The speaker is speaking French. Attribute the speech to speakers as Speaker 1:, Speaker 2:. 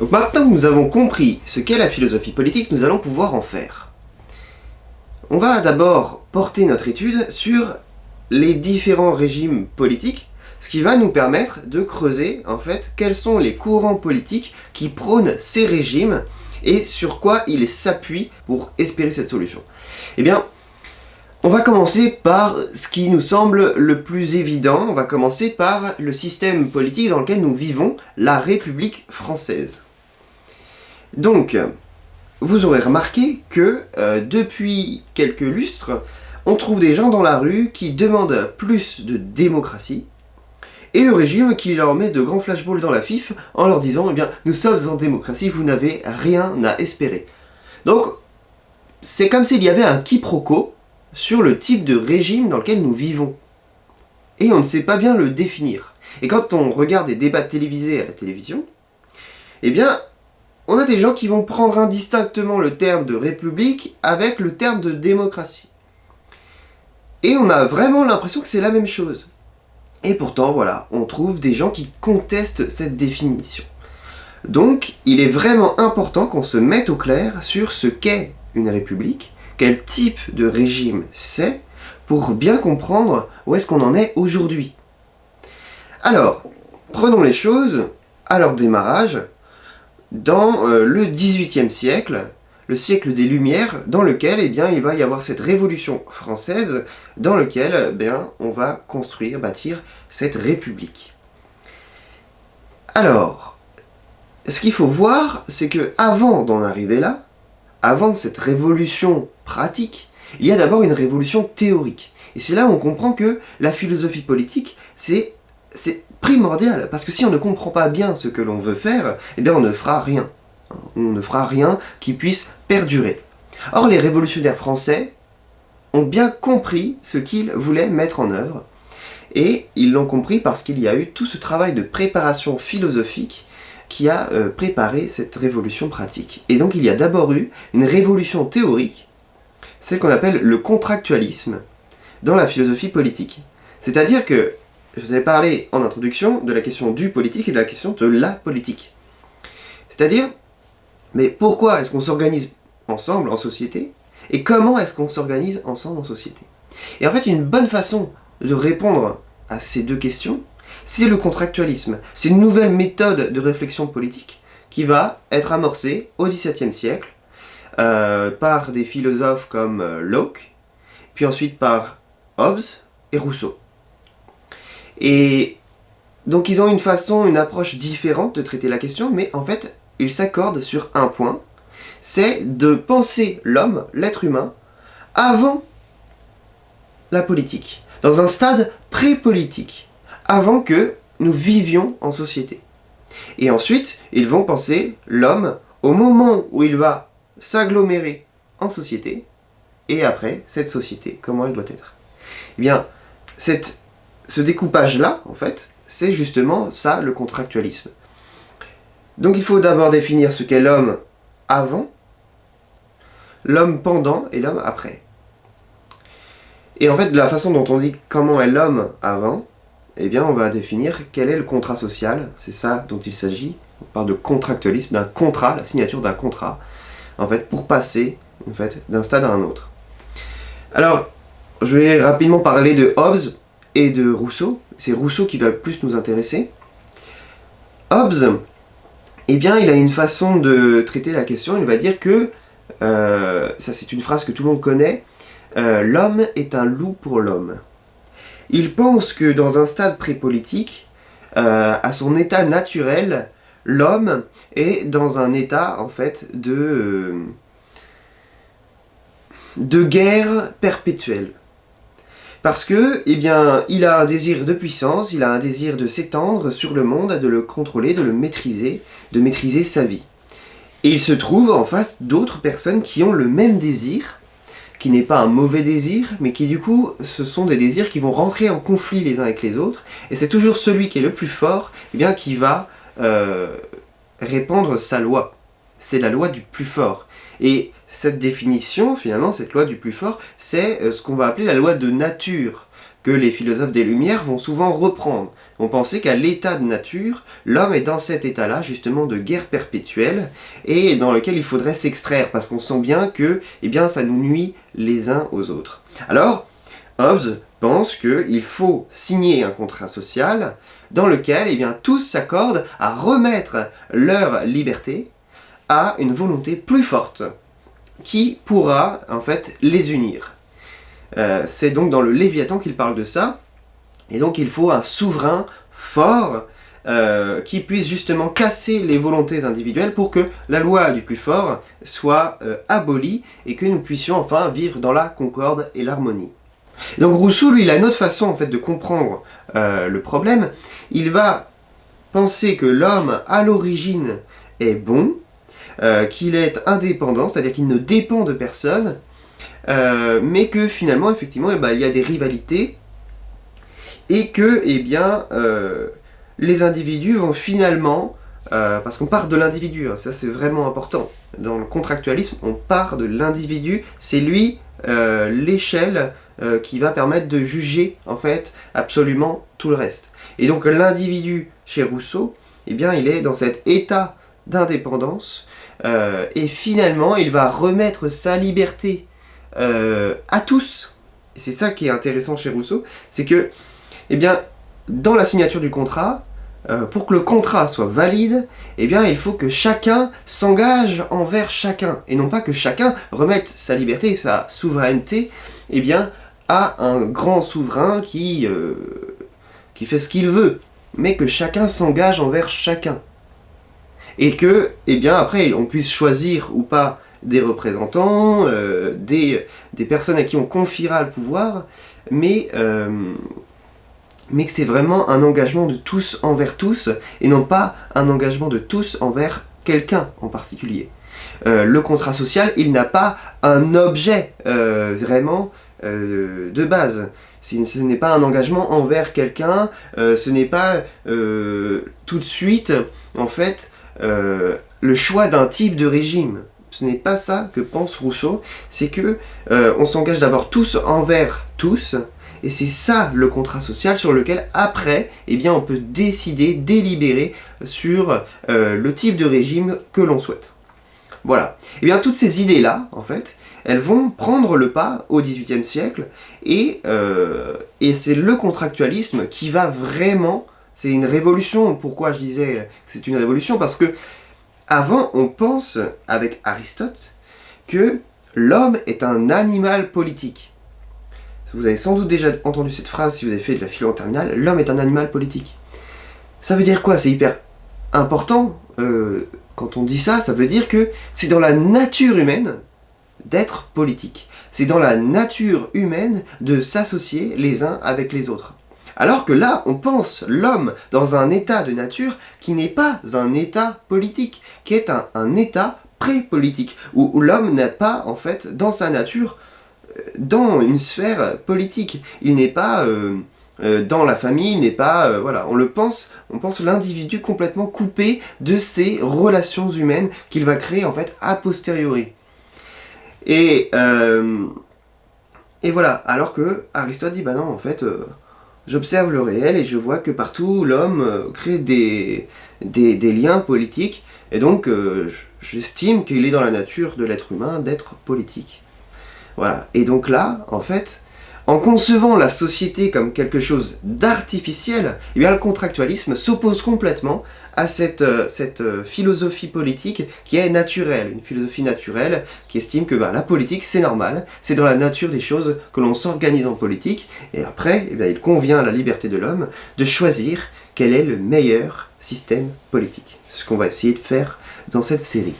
Speaker 1: Donc maintenant que nous avons compris ce qu'est la philosophie politique, nous allons pouvoir en faire. On va d'abord porter notre étude sur les différents régimes politiques, ce qui va nous permettre de creuser en fait quels sont les courants politiques qui prônent ces régimes et sur quoi ils s'appuient pour espérer cette solution. Eh bien, on va commencer par ce qui nous semble le plus évident, on va commencer par le système politique dans lequel nous vivons, la République française. Donc, vous aurez remarqué que depuis quelques lustres, on trouve des gens dans la rue qui demandent plus de démocratie, et le régime qui leur met de grands flashballs dans la fif en leur disant « Eh bien, nous sommes en démocratie, vous n'avez rien à espérer ». Donc, c'est comme s'il y avait un quiproquo sur le type de régime dans lequel nous vivons. Et on ne sait pas bien le définir. Et quand on regarde des débats télévisés à la télévision, eh bien, on a des gens qui vont prendre indistinctement le terme de république avec le terme de démocratie. Et on a vraiment l'impression que c'est la même chose. Et pourtant, voilà, on trouve des gens qui contestent cette définition. Donc, il est vraiment important qu'on se mette au clair sur ce qu'est une république, quel type de régime c'est, pour bien comprendre où est-ce qu'on en est aujourd'hui. Alors, prenons les choses à leur démarrage dans le XVIIIe siècle, le siècle des Lumières, dans lequel eh bien, il va y avoir cette révolution française, dans lequel eh bien, on va construire, bâtir cette république. Alors, ce qu'il faut voir, c'est que avant d'en arriver là, avant cette révolution pratique, il y a d'abord une révolution théorique. Et c'est là où on comprend que la philosophie politique, c'est primordial, parce que si on ne comprend pas bien ce que l'on veut faire, eh bien on ne fera rien. On ne fera rien qui puisse perdurer. Or, les révolutionnaires français ont bien compris ce qu'ils voulaient mettre en œuvre, et ils l'ont compris parce qu'il y a eu tout ce travail de préparation philosophique qui a préparé cette révolution pratique. Et donc il y a d'abord eu une révolution théorique, celle qu'on appelle le contractualisme, dans la philosophie politique. C'est-à-dire que, je vous avais parlé en introduction de la question du politique et de la question de la politique. C'est-à-dire, mais pourquoi est-ce qu'on s'organise ensemble en société, et comment est-ce qu'on s'organise ensemble en société? Et en fait, une bonne façon de répondre à ces deux questions, c'est le contractualisme. C'est une nouvelle méthode de réflexion politique qui va être amorcée au XVIIe siècle par des philosophes comme Locke, puis ensuite par Hobbes et Rousseau. Et donc ils ont une approche différente de traiter la question, mais en fait, ils s'accordent sur un point, c'est de penser l'homme, l'être humain, avant la politique, dans un stade pré-politique, avant que nous vivions en société. Et ensuite, ils vont penser l'homme au moment où il va s'agglomérer en société, et après, cette société, comment elle doit être. Eh bien, ce découpage-là, en fait, c'est justement ça, le contractualisme. Donc il faut d'abord définir ce qu'est l'homme avant, l'homme pendant et l'homme après. Et en fait, de la façon dont on dit comment est l'homme avant, eh bien on va définir quel est le contrat social, c'est ça dont il s'agit. On parle de contractualisme, d'un contrat, la signature d'un contrat, en fait, pour passer en fait, d'un stade à un autre. Alors, je vais rapidement parler de Hobbes et de Rousseau. C'est Rousseau qui va plus nous intéresser. Hobbes, eh bien, il a une façon de traiter la question, il va dire que, ça c'est une phrase que tout le monde connaît, l'homme est un loup pour l'homme. Il pense que dans un stade pré-politique, à son état naturel, l'homme est dans un état en fait de guerre perpétuelle. Parce que, eh bien, il a un désir de puissance, il a un désir de s'étendre sur le monde, de le contrôler, de le maîtriser, de maîtriser sa vie. Et il se trouve en face d'autres personnes qui ont le même désir, qui n'est pas un mauvais désir, mais qui du coup, ce sont des désirs qui vont rentrer en conflit les uns avec les autres, et c'est toujours celui qui est le plus fort, eh bien, qui va répandre sa loi. C'est la loi du plus fort. Et cette définition, finalement, cette loi du plus fort, c'est ce qu'on va appeler la loi de nature, que les philosophes des Lumières vont souvent reprendre. vont penser qu'à l'état de nature, l'homme est dans cet état-là, justement, de guerre perpétuelle, et dans lequel il faudrait s'extraire, parce qu'on sent bien que, eh bien, ça nous nuit les uns aux autres. Alors, Hobbes pense qu'il faut signer un contrat social dans lequel, eh bien, tous s'accordent à remettre leur liberté à une volonté plus forte qui pourra, en fait, les unir. C'est donc dans le Léviathan qu'il parle de ça, et donc il faut un souverain fort qui puisse justement casser les volontés individuelles pour que la loi du plus fort soit abolie et que nous puissions enfin vivre dans la concorde et l'harmonie. Donc Rousseau, lui, il a une autre façon en fait de comprendre le problème. Il va penser que l'homme à l'origine est bon, qu'il est indépendant, c'est-à-dire qu'il ne dépend de personne, mais que finalement, effectivement, il y a des rivalités et que, eh bien, les individus vont finalement, parce qu'on part de l'individu, hein, ça c'est vraiment important. Dans le contractualisme, on part de l'individu, c'est lui l'échelle qui va permettre de juger en fait absolument tout le reste. Et donc l'individu chez Rousseau, eh bien, il est dans cet état d'indépendance et finalement il va remettre sa liberté à tous. Et c'est ça qui est intéressant chez Rousseau, c'est que, eh bien, dans la signature du contrat, pour que le contrat soit valide, eh bien, il faut que chacun s'engage envers chacun, et non pas que chacun remette sa liberté et sa souveraineté, eh bien, à un grand souverain qui fait ce qu'il veut, mais que chacun s'engage envers chacun. Et que, eh bien, après, on puisse choisir ou pas des représentants, des personnes à qui on confiera le pouvoir, mais que c'est vraiment un engagement de tous envers tous, et non pas un engagement de tous envers quelqu'un en particulier. Le contrat social, il n'a pas un objet vraiment de base. Ce n'est pas un engagement envers quelqu'un, ce n'est pas tout de suite, en fait, le choix d'un type de régime. Ce n'est pas ça que pense Rousseau, c'est que on s'engage d'abord tous envers tous, et c'est ça le contrat social sur lequel après, eh bien, on peut décider, délibérer sur le type de régime que l'on souhaite. Voilà. Et bien toutes ces idées-là, en fait, elles vont prendre le pas au XVIIIe siècle, et c'est le contractualisme qui va vraiment... C'est une révolution. Pourquoi je disais que c'est une révolution? Parce que avant, on pense, avec Aristote, que l'homme est un animal politique. Vous avez sans doute déjà entendu cette phrase si vous avez fait de la philo en terminale, l'homme est un animal politique. Ça veut dire quoi? C'est hyper important. Quand on dit ça, ça veut dire que c'est dans la nature humaine d'être politique. C'est dans la nature humaine de s'associer les uns avec les autres. Alors que là, on pense l'homme dans un état de nature qui n'est pas un état politique, qui est un état pré-politique, où l'homme n'est pas, en fait, dans sa nature, dans une sphère politique. Il n'est pas dans la famille, il n'est pas... voilà, on pense l'individu complètement coupé de ces relations humaines qu'il va créer, en fait, a posteriori. Et voilà, alors que Aristote dit, bah non, en fait... j'observe le réel et je vois que partout l'homme crée des liens politiques, et donc j'estime qu'il est dans la nature de l'être humain d'être politique. Voilà. Et donc là, en fait, en concevant la société comme quelque chose d'artificiel, eh bien le contractualisme s'oppose complètement à cette philosophie politique qui est naturelle, une philosophie naturelle qui estime que la politique c'est normal, c'est dans la nature des choses que l'on s'organise en politique, et après, eh bien, il convient à la liberté de l'homme de choisir quel est le meilleur système politique. C'est ce qu'on va essayer de faire dans cette série.